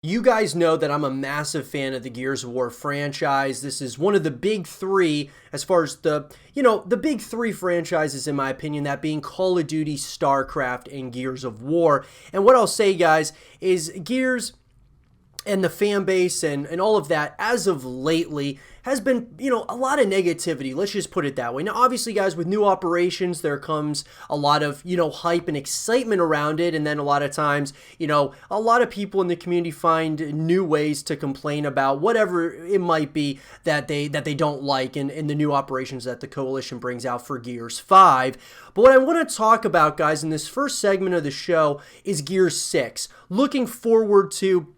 You guys know that I'm a massive fan of the Gears of War franchise. This is one of the big three as far as the big three franchises in my opinion, that being Call of Duty, StarCraft, and Gears of War. And what I'll say, guys, is Gears and the fan base and all of that as of lately has been, a lot of negativity. Let's just put it that way. Now, obviously, guys, with new operations, there comes a lot of, hype and excitement around it. And then a lot of times, a lot of people in the community find new ways to complain about whatever it might be that they don't like in the new operations that the Coalition brings out for Gears 5. But what I want to talk about, guys, in this first segment of the show is Gears 6. Looking forward to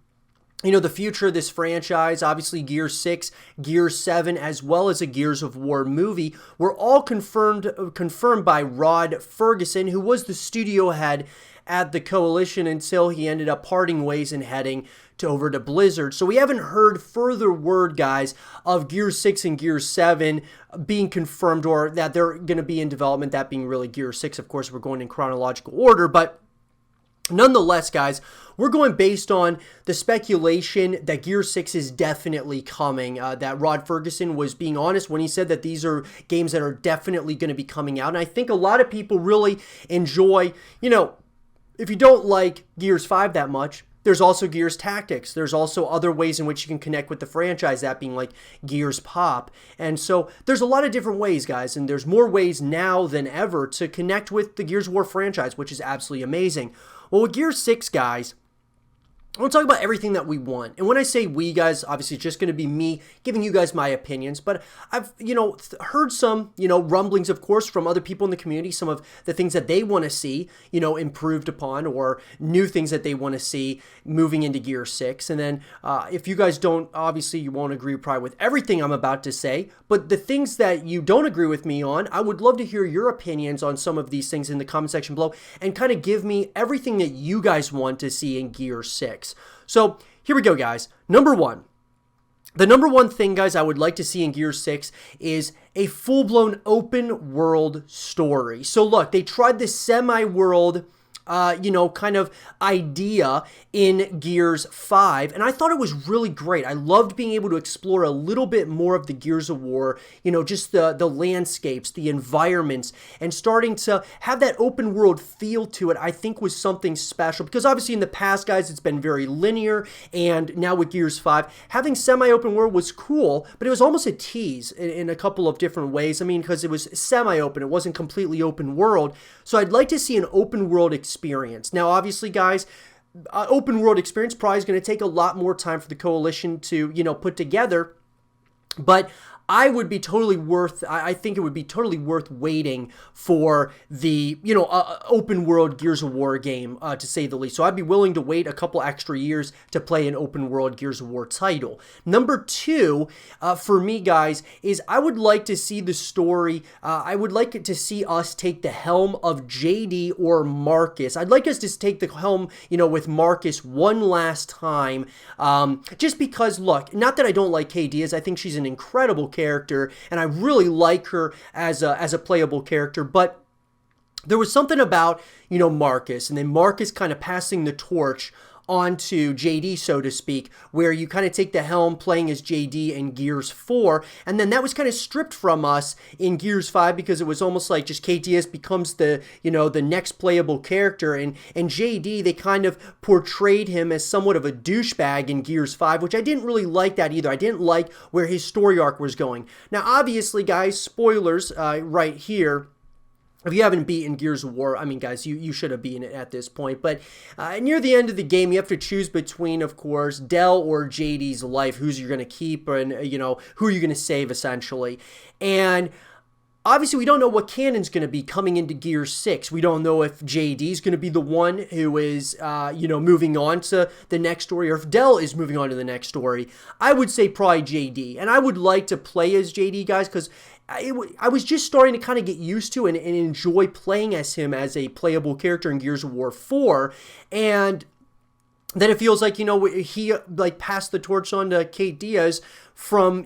the future of this franchise. Obviously, Gears 6, Gears 7, as well as a Gears of War movie were all confirmed by Rod Ferguson, who was the studio head at the Coalition until he ended up parting ways and heading over to Blizzard. So we haven't heard further word, guys, of Gears 6 and Gears 7 being confirmed or that they're going to be in development, that being really Gears 6. Of course, we're going in chronological order, but nonetheless, guys, we're going based on the speculation that Gears 6 is definitely coming, that Rod Ferguson was being honest when he said that these are games that are definitely going to be coming out. And I think a lot of people really enjoy, if you don't like Gears 5 that much, there's also Gears Tactics. There's also other ways in which you can connect with the franchise, that being like Gears Pop. And so there's a lot of different ways, guys, and there's more ways now than ever to connect with the Gears of War franchise, which is absolutely amazing. Well, with Gears 6, guys, I want to talk about everything that we want. And when I say we, guys, obviously it's just going to be me giving you guys my opinions. But I've, heard some, rumblings, of course, from other people in the community, some of the things that they want to see, improved upon, or new things that they want to see moving into Gear 6. And then if you guys don't, obviously you won't agree probably with everything I'm about to say. But the things that you don't agree with me on, I would love to hear your opinions on some of these things in the comment section below and kind of give me everything that you guys want to see in Gear 6. So here we go, guys. Number one. The number one thing, guys, I would like to see in Gears 6 is a full-blown open world story. So look, they tried this semi-world kind of idea in Gears 5, and I thought it was really great. I loved being able to explore a little bit more of the Gears of War, just the landscapes, the environments, and starting to have that open world feel to it, I think was something special, because obviously in the past, guys, it's been very linear, and now with Gears 5, having semi-open world was cool, but it was almost a tease in a couple of different ways. I mean, because it was semi-open, it wasn't completely open world, so I'd like to see an open world experience. Now, obviously, guys, open world experience probably is going to take a lot more time for the Coalition to, put together, but I think it would be totally worth waiting for the, open world Gears of War game, to say the least. So I'd be willing to wait a couple extra years to play an open world Gears of War title. Number two, for me, guys, is I would like to see the story. I would like it to see us take the helm of JD or Marcus. I'd like us to take the helm, with Marcus one last time. Just because, look, not that I don't like Kay Diaz. I think she's an incredible character, and I really like her as a playable character, but there was something about, Marcus, and then Marcus kind of passing the torch onto JD, so to speak, where you kind of take the helm playing as JD in Gears 4, and then that was kind of stripped from us in Gears 5 because it was almost like just KTS becomes the, the next playable character, and JD, they kind of portrayed him as somewhat of a douchebag in Gears 5, which I didn't really like that either. I didn't like where his story arc was going. Now, obviously, guys, spoilers right here. If you haven't beaten Gears of War, I mean, guys, you should have beaten it at this point. But near the end of the game, you have to choose between, of course, Del or JD's life. Who's you're going to keep and, who are you going to save, essentially. And obviously, we don't know what canon's going to be coming into Gears 6. We don't know if JD's going to be the one who is, moving on to the next story, or if Del is moving on to the next story. I would say probably JD. And I would like to play as JD, guys, because I was just starting to kind of get used to and enjoy playing as him as a playable character in Gears of War 4. And then it feels like, he passed the torch on to Kate Diaz from,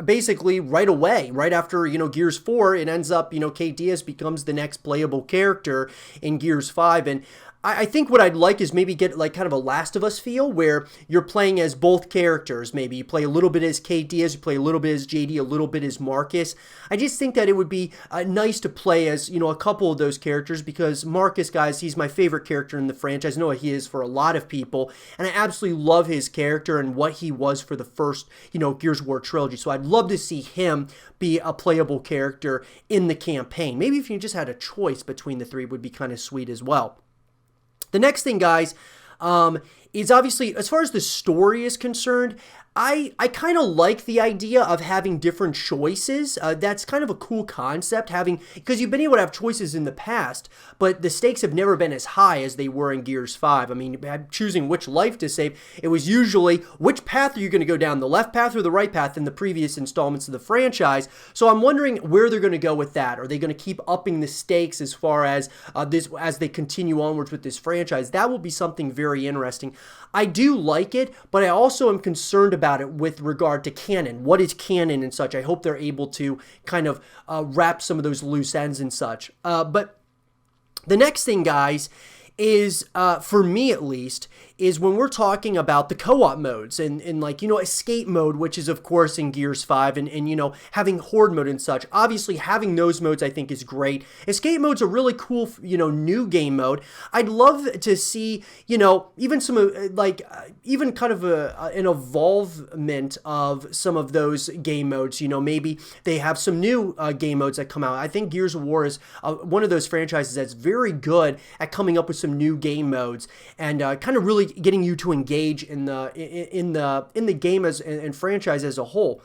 basically right away, right after, Gears 4, it ends up, Kate Diaz becomes the next playable character in Gears 5. And I think what I'd like is maybe get like kind of a Last of Us feel where you're playing as both characters. Maybe you play a little bit as Kate Diaz, you play a little bit as JD, a little bit as Marcus. I just think that it would be nice to play as, a couple of those characters, because Marcus, guys, he's my favorite character in the franchise. I know he is for a lot of people, and I absolutely love his character and what he was for the first, Gears of War trilogy. So I'd love to see him be a playable character in the campaign. Maybe if you just had a choice between the three, it would be kind of sweet as well. The next thing, guys, is obviously, as far as the story is concerned, I kind of like the idea of having different choices. That's kind of a cool concept, because you've been able to have choices in the past, but the stakes have never been as high as they were in Gears 5. I mean, choosing which life to save, it was usually which path are you going to go down, the left path or the right path in the previous installments of the franchise. So I'm wondering where they're going to go with that. Are they going to keep upping the stakes as far as as they continue onwards with this franchise? That will be something very interesting. I do like it, but I also am concerned about it with regard to canon. What is canon and such? I hope they're able to kind of wrap some of those loose ends and such. But the next thing, guys, is, for me at least, is when we're talking about the co-op modes and like, escape mode, which is of course in Gears 5 and having horde mode and such. Obviously having those modes I think is great. Escape mode's a really cool, new game mode. I'd love to see, even some even kind of an evolvement of some of those game modes. Maybe they have some new game modes that come out. I think Gears of War is one of those franchises that's very good at coming up with some new game modes and kind of really getting you to engage in the game and franchise as a whole.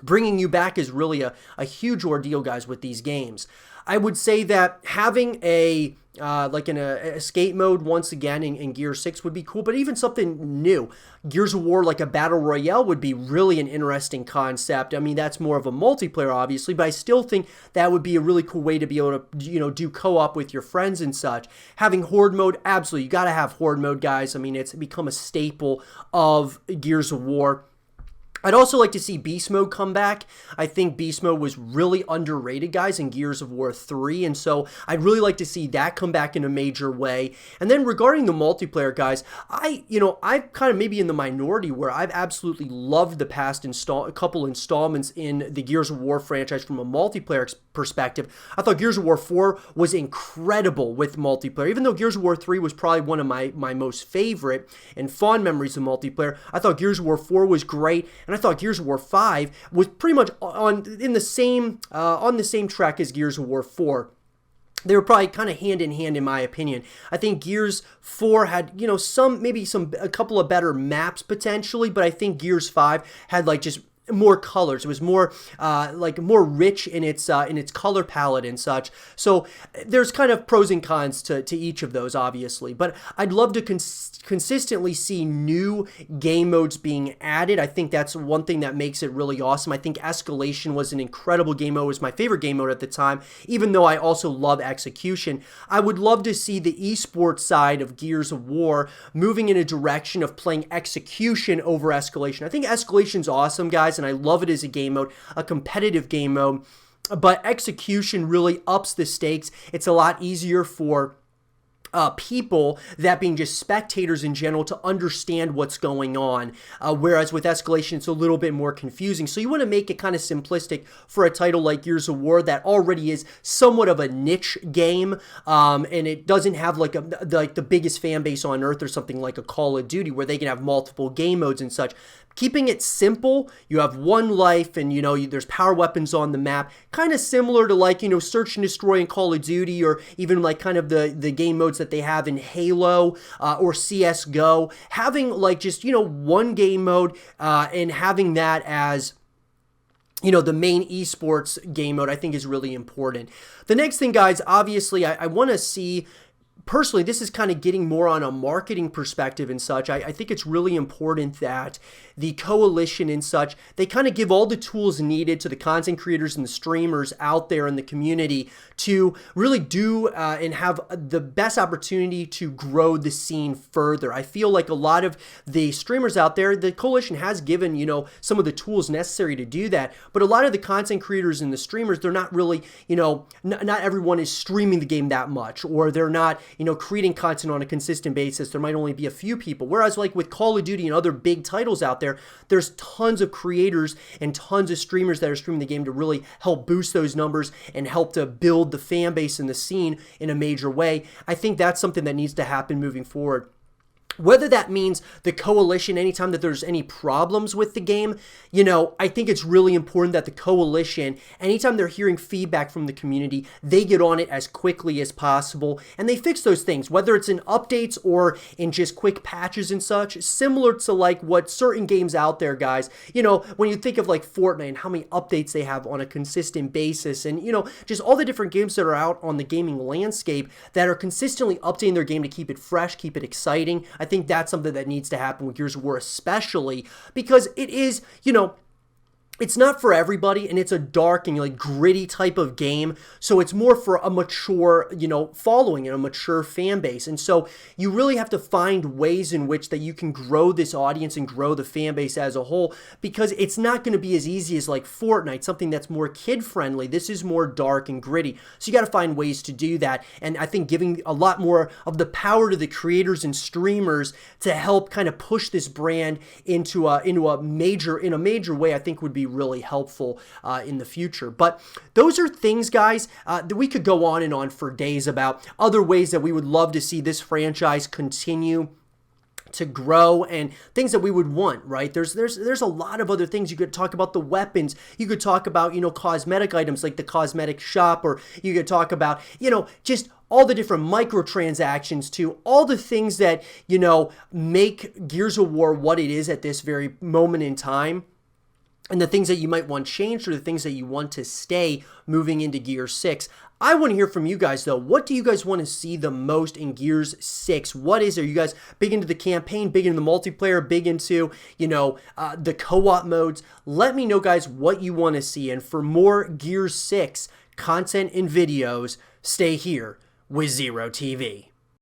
Bringing you back is really a huge ordeal, guys, with these games. I would say that having an escape mode once again in Gears 6 would be cool, but even something new. Gears of War, like a battle royale, would be really an interesting concept. I mean, that's more of a multiplayer, obviously, but I still think that would be a really cool way to be able to, do co-op with your friends and such. Having horde mode, absolutely, you got to have horde mode, guys. I mean, it's become a staple of Gears of War. I'd also like to see Beast Mode come back. I think Beast Mode was really underrated, guys, in Gears of War 3, and so I'd really like to see that come back in a major way. And then regarding the multiplayer, guys, I'm kind of maybe in the minority where I've absolutely loved the past couple installments in the Gears of War franchise from a multiplayer perspective. I thought Gears of War 4 was incredible with multiplayer. Even though Gears of War 3 was probably one of my most favorite and fond memories of multiplayer, I thought Gears of War 4 was great, and I thought Gears of War 5 was pretty much on the same track as Gears of War 4. They were probably kind of hand in hand, in my opinion. I think Gears 4 had, a couple of better maps potentially, but I think Gears 5 had just more colors. It was more more rich in its color palette and such. So there's kind of pros and cons to each of those, obviously. But I'd love to consistently see new game modes being added. I think that's one thing that makes it really awesome. I think Escalation was an incredible game mode. It was my favorite game mode at the time, even though I also love Execution. I would love to see the esports side of Gears of War moving in a direction of playing Execution over Escalation. I think Escalation's awesome, guys, and I love it as a game mode, a competitive game mode, but Execution really ups the stakes. It's a lot easier for people, that being just spectators in general, to understand what's going on, whereas with Escalation it's a little bit more confusing. So you want to make it kind of simplistic for a title like Gears of War that already is somewhat of a niche game, and it doesn't have the biggest fan base on earth or something like a Call of Duty where they can have multiple game modes and such. Keeping it simple, you have one life and, there's power weapons on the map, kind of similar to Search and Destroy in Call of Duty, or even kind of the game modes that they have in Halo or CSGO. Having one game mode and having that as the main esports game mode, I think is really important. The next thing, guys, obviously I want to see. Personally, this is kind of getting more on a marketing perspective and such. I think it's really important that the coalition and such, they kind of give all the tools needed to the content creators and the streamers out there in the community to really do and have the best opportunity to grow the scene further. I feel like a lot of the streamers out there, the coalition has given, some of the tools necessary to do that, but a lot of the content creators and the streamers, they're not really, not everyone is streaming the game that much, or they're not, creating content on a consistent basis, there might only be a few people. Whereas like with Call of Duty and other big titles out there, there's tons of creators and tons of streamers that are streaming the game to really help boost those numbers and help to build the fan base and the scene in a major way. I think that's something that needs to happen moving forward. Whether that means the coalition, anytime that there's any problems with the game, I think it's really important that the coalition, anytime they're hearing feedback from the community, they get on it as quickly as possible and they fix those things, whether it's in updates or in just quick patches and such, similar to like what certain games out there, guys, when you think of like Fortnite and how many updates they have on a consistent basis and, just all the different games that are out on the gaming landscape that are consistently updating their game to keep it fresh, keep it exciting. I think that's something that needs to happen with Gears of War, especially because it is, it's not for everybody, and it's a dark and like gritty type of game. So it's more for a mature, following and a mature fan base. And so you really have to find ways in which that you can grow this audience and grow the fan base as a whole, because it's not going to be as easy as like Fortnite, something that's more kid friendly. This is more dark and gritty. So you got to find ways to do that. And I think giving a lot more of the power to the creators and streamers to help kind of push this brand into a major way, I think would be really helpful in the future. But those are things, guys, that we could go on and on for days about other ways that we would love to see this franchise continue to grow and things that we would want, right? There's a lot of other things. You could talk about the weapons. You could talk about, cosmetic items like the cosmetic shop, or you could talk about, just all the different microtransactions to all the things that, make Gears of War what it is at this very moment in time. And the things that you might want changed, or the things that you want to stay moving into Gears 6. I want to hear from you guys, though. What do you guys want to see the most in Gears 6? What is it? Are you guys big into the campaign, big into the multiplayer, big into, the co-op modes? Let me know, guys, what you want to see. And for more Gears 6 content and videos, stay here with Zero TV.